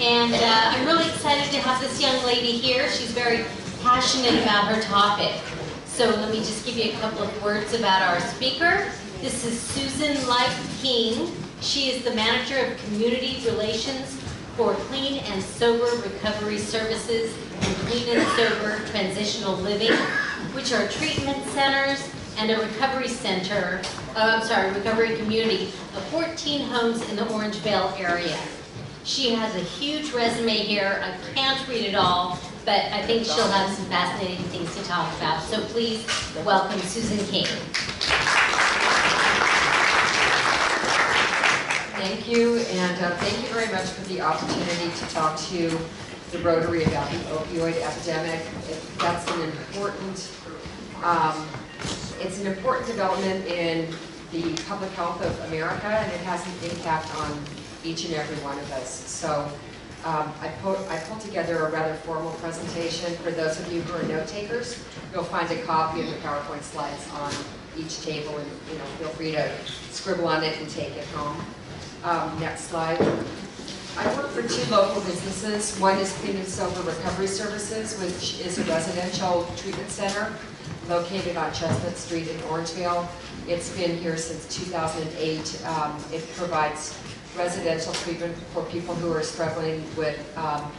And I'm really excited to have this young lady here. She's very passionate about her topic. So let me just give you a couple of words about our speaker. This is Susan Light King. She is the Manager of Community Relations for Clean and Sober Recovery Services and Clean and Sober Transitional Living, which are treatment centers and a recovery center, recovery community of 14 homes in the Orangevale area. She has a huge resume here. I can't read it all, but I think she'll have some fascinating things to talk about. So please welcome Susan King. Thank you, and thank you very much for the opportunity to talk to the Rotary about the opioid epidemic. That's an important, it's an important development in the public health of America, and it has an impact on each and every one of us. So I pulled together a rather formal presentation. For those of you who are note takers, you'll find a copy of the PowerPoint slides on each table, and feel free to scribble on it and take it home. Next slide. I work for two local businesses. One is Clean and Sober Recovery Services, which is a residential treatment center located on Chestnut Street in Orangevale. It's been here since 2008. It provides residential treatment for people who are struggling with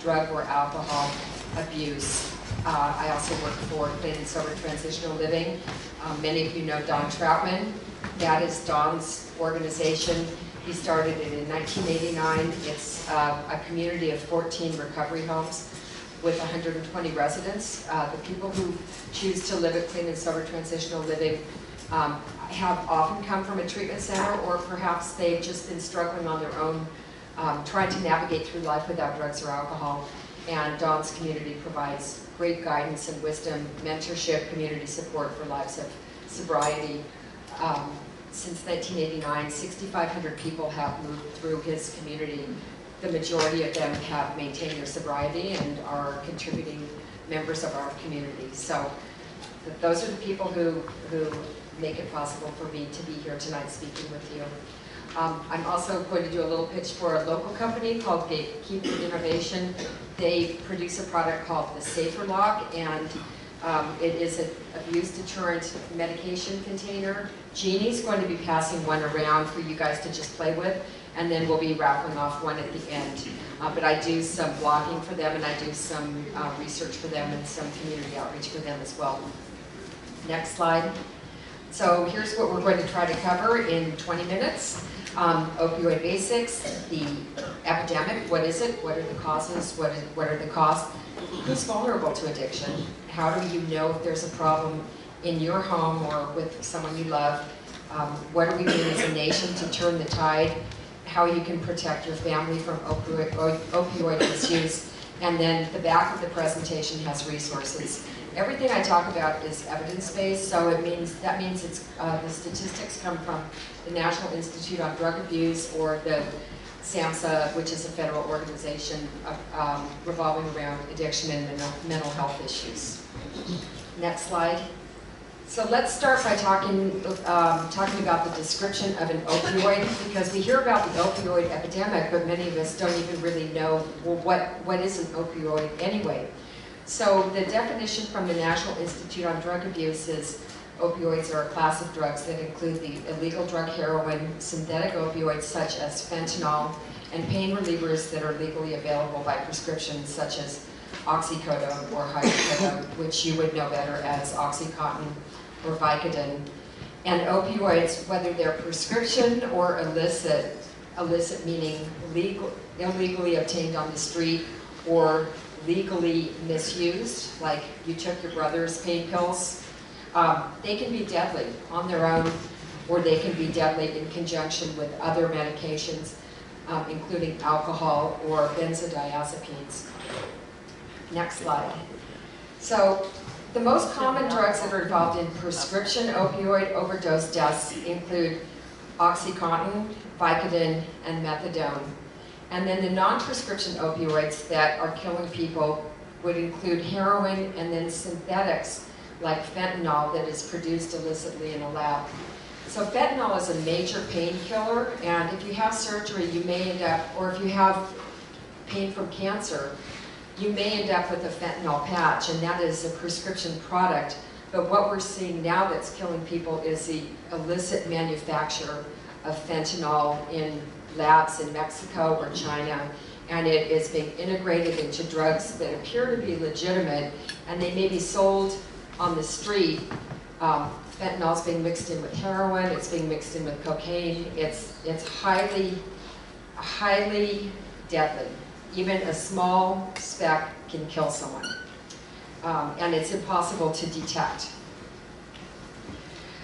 drug or alcohol abuse. I also work for Clean and Sober Transitional Living. Many of you know Don Troutman. That is Don's organization. He started it in 1989. It's a community of 14 recovery homes with 120 residents. The people who choose to live at Clean and Sober Transitional Living have often come from a treatment center, or perhaps they've just been struggling on their own, trying to navigate through life without drugs or alcohol. And Don's community provides great guidance and wisdom, mentorship, community support for lives of sobriety. Since 1989, 6,500 people have moved through his community. The majority of them have maintained their sobriety and are contributing members of our community. So those are the people who make it possible for me to be here tonight speaking with you. I'm also going to do a little pitch for a local company called Gatekeeper Innovation. They produce a product called the Safer Lock, and it is an abuse deterrent medication container. Jeannie's going to be passing one around for you guys to just play with, and then we'll be raffling off one at the end. But I do some blogging for them, and I do some research for them, and some community outreach for them as well. Next slide. So here's what we're going to try to cover in 20 minutes. Opioid basics, the epidemic, what is it, what are the causes, what are the costs, who's vulnerable to addiction, how do you know if there's a problem in your home or with someone you love, what are we doing as a nation to turn the tide, how you can protect your family from opioid misuse, and then the back of the presentation has resources. Everything I talk about is evidence-based, so that means it's the statistics come from the National Institute on Drug Abuse or the SAMHSA, which is a federal organization revolving around addiction and mental health issues. Next slide. So let's start by talking about the description of an opioid, because we hear about the opioid epidemic, but many of us don't even really know, well, what is an opioid anyway? So the definition from the National Institute on Drug Abuse is opioids are a class of drugs that include the illegal drug heroin, synthetic opioids such as fentanyl, and pain relievers that are legally available by prescription, such as oxycodone or hydrocodone, which you would know better as Oxycontin or Vicodin. And opioids, whether they're prescription or illicit meaning illegally obtained on the street or legally misused, like you took your brother's pain pills, they can be deadly on their own, or they can be deadly in conjunction with other medications, including alcohol or benzodiazepines. Next slide. So the most common drugs that are involved in prescription opioid overdose deaths include Oxycontin, Vicodin, and methadone. And then the non-prescription opioids that are killing people would include heroin and then synthetics like fentanyl that is produced illicitly in a lab. So fentanyl is a major painkiller, and if you have surgery, you may end up, or if you have pain from cancer, you may end up with a fentanyl patch, and that is a prescription product. But what we're seeing now that's killing people is the illicit manufacture of fentanyl in labs in Mexico or China, and it is being integrated into drugs that appear to be legitimate, and they may be sold on the street. Fentanyl is being mixed in with heroin, it's being mixed in with cocaine. It's highly deadly. Even a small speck can kill someone, and it's impossible to detect.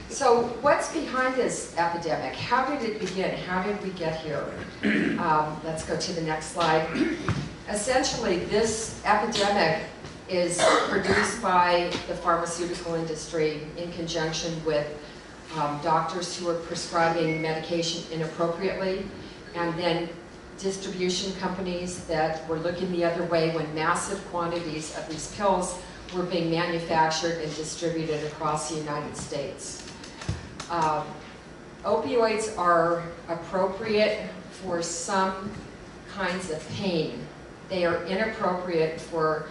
So what's behind this epidemic? How did it begin? How did we get here? Let's go to the next slide. Essentially, this epidemic is produced by the pharmaceutical industry in conjunction with doctors who are prescribing medication inappropriately, and then distribution companies that were looking the other way when massive quantities of these pills were being manufactured and distributed across the United States. Opioids are appropriate for some kinds of pain. They are inappropriate for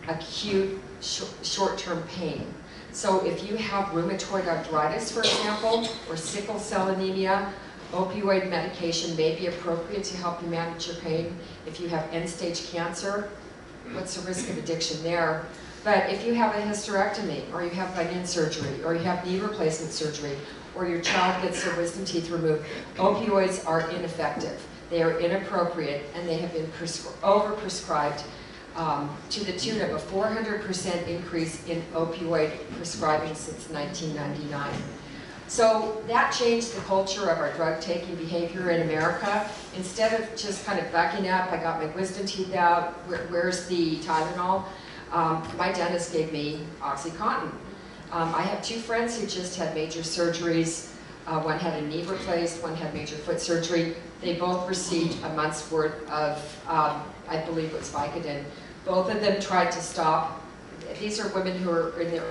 acute short-term pain. So if you have rheumatoid arthritis, for example, or sickle cell anemia, opioid medication may be appropriate to help you manage your pain. If you have end-stage cancer, what's the risk of addiction there? But if you have a hysterectomy, or you have bunion surgery, or you have knee replacement surgery, or your child gets their wisdom teeth removed, opioids are ineffective. They are inappropriate, and they have been overprescribed to the tune of a 400% increase in opioid prescribing since 1999. So that changed the culture of our drug-taking behavior in America. Instead of just kind of backing up, I got my wisdom teeth out, where's the Tylenol? My dentist gave me OxyContin. I have two friends who just had major surgeries. One had a knee replaced, one had major foot surgery. They both received a month's worth of, I believe it was Vicodin. Both of them tried to stop. These are women who are in their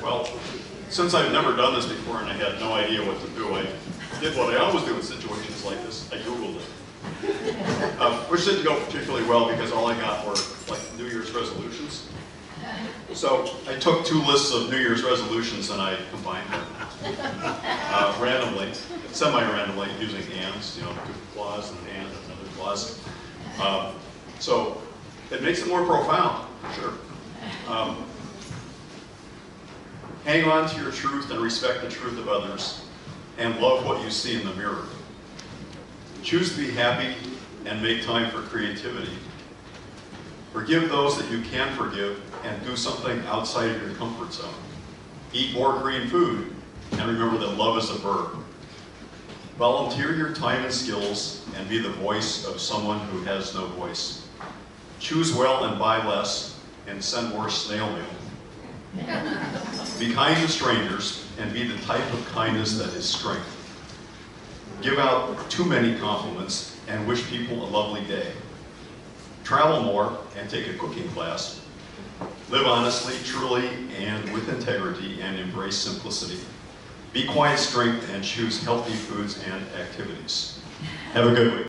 Well, since I've never done this before and I had no idea what to do, I did what I always do in situations like this. I Googled it. Which didn't go particularly well because all I got were like New Year's resolutions. So I took two lists of New Year's resolutions and I combined them randomly, semi-randomly, using ands, you know, two clause and an and, another clause. So it makes it more profound, sure. Hang on to your truth and respect the truth of others, and love what you see in the mirror. Choose to be happy and make time for creativity. Forgive those that you can forgive and do something outside of your comfort zone. Eat more green food and remember that love is a verb. Volunteer your time and skills and be the voice of someone who has no voice. Choose well and buy less and send more snail mail. Be kind to strangers and be the type of kindness that is strength. Give out too many compliments and wish people a lovely day. Travel more and take a cooking class. Live honestly, truly, and with integrity, and embrace simplicity. Be quiet strength and choose healthy foods and activities. Have a good week.